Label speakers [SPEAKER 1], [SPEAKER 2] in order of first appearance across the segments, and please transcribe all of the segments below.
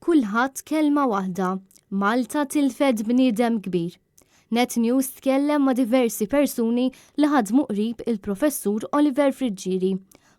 [SPEAKER 1] Kulħadd kelma waħda, Malta tilfed bniedem kbir. Net News tkellem ma' diversi persuni li ħadmu qrib il-professur Oliver Friġġieri.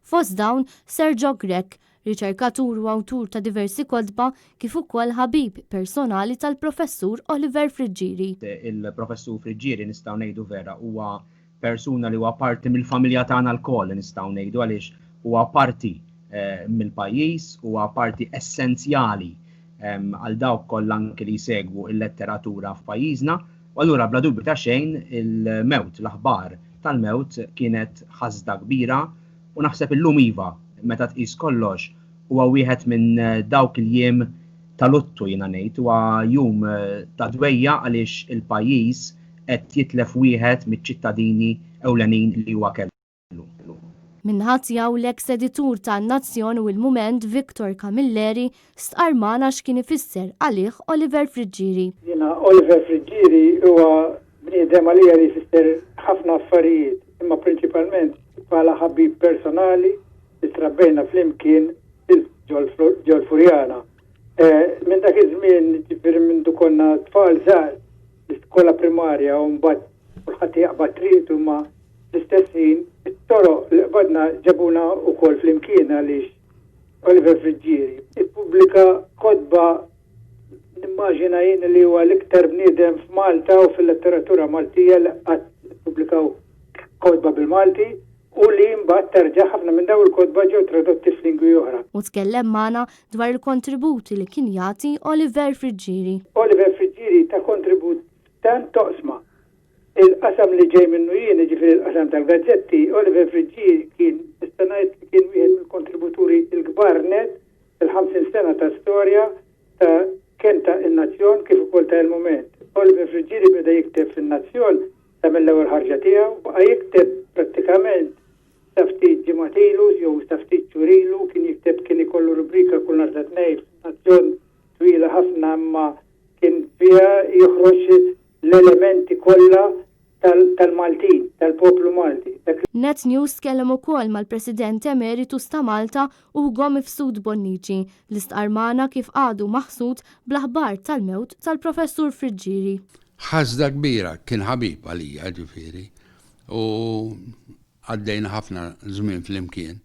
[SPEAKER 1] Fost dawn Sergio Grech, riċerkatur u awtur ta' diversi kotba kif ukoll ħabib personali tal-professur Oliver Friġġieri.
[SPEAKER 2] Il-professur Friġġieri nistgħu ngħidu vera huwa persuna li huwa parti mill-familja tagħna l-koll nistgħu ngħidu għaliex huwa parti mill-pajjiż, huwa parti essenzjali għal dawk kollha anke li jsegwu l-letteratura f'pajjiżna, u allura bla dubju ta' xejn il-mewt, l-aħbar tal-mewt kienet ħasda kbira u naħseb illum iva meta tqis kollox huwa wieħed minn dawk il-jiem tal-luttu jiena ngħid huwa jum ta' dwejja għaliex il-pajjiż qed jitlef wieħed miċ-ċittadini ewlenin li huwa kellu.
[SPEAKER 1] Minħat jaw l-eks editur tan-Nazzjon u l-Mument Viktor Kamilleri stqarmana x'kien ifisser għalih Oliver Friġġieri.
[SPEAKER 3] Jiena Oliver Friġġieri huwa bniedem għalija li jfisser ħafna affarijiet, imma prinċipalment bħala ħabib personali li trabbejna flimkien ġol Furjana. Minn dak iż-żmien ġifieri minn konna tfal żgħar l-iskola primarja u mbagħad kulħadd jaqbad triq huma l-istess ħin it-toroq li qbadna ġabuna wkoll flimkien għaliex Oliver Friġġieri ippubblika kotba nimmaġina jien li huwa l-iktar bniedem f'Malta u fil-letteratura Maltija li qatt ippubblikaw kotba bil-Malti u li mbagħad terġa' ħafna minn dawn il-kotba ġew tradotti f'lingwi oħra.
[SPEAKER 1] U tkellem magħna dwar il-kontributi li kien jagħti Oliver Friġġieri.
[SPEAKER 3] Oliver Friġġieri ta' kontribut tant toqsma. Il-qasam li ġej minnu jien, ġifieri il-qasam tal-gazzetti, Oliver Friġġieri kien istanajt kien wieħed mill-kontributuri l-kbar net il-50 sena ta' storja ta' kemm ta' in-Nazzjon kif ukoll ta' il-Mument. Oliver Friġġieri beda jikteb fin-Nazzjon ta' mill-ewwel ħarġa tiegħu, baqa' jikteb prattikament ta' ftit ġimgħatilu jew ta' ftit xhurilu, kien ikollu rubrika kull nhar ta' tnejn f'Nazzjon twila ħafna imma kien fiha joħroġ l-elementi kollha tal-Maltin, tal-poplu Malti.
[SPEAKER 1] Net News tkellem ukoll mal-President Emeritus ta' Malta Ugo Mifsud Bonnici li stqarmana kif għadu maħsud bl-aħbar tal-mewt tal-Professur Friġġieri.
[SPEAKER 4] Ħasda kbira kien ħabib għalija ġifieri u għaddejna ħafna żmien flimkien.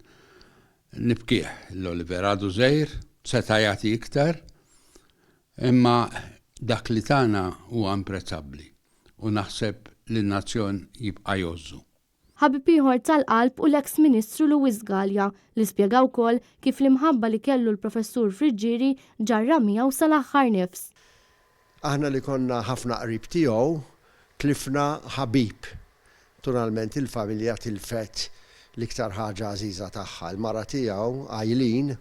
[SPEAKER 4] Nibkih l-Oliver għadu żgħir, seta' jagħti iktar, imma dak li tagħna huwa imprezzabbli u naħseb li n-nazzjon jibqa' jozzu.
[SPEAKER 1] Ħabib ieħor tal-qalb u l-eks Ministru Luis Gallia li spjega wkoll kif l-imħabba li kellu l-Professur Friġġieri ġarra miegħu sal-aħħar nifs.
[SPEAKER 5] Aħna li konna ħafna qrib tiegħu tlifna ħabib. Naturalment il-familja tilfet l-iktar ħaġa għażiża tagħha. L-mara tiegħu Eileen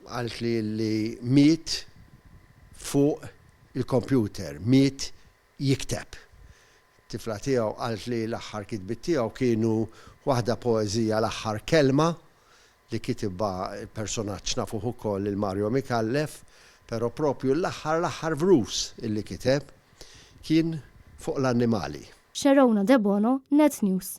[SPEAKER 5] qalt li miet fuq il-kompjuter, miet jikteb. Tifla tiegħu qalt li l-aħħar kitbiet tiegħu kienu waħda poeżija l-aħħar kelma li kitibha personaġġ nafuh ukoll il-Mario Mikallef, però propju l-aħħar vrus illi kiteb kien fuq l-annimali.
[SPEAKER 1] Xerona De Bono, Net News.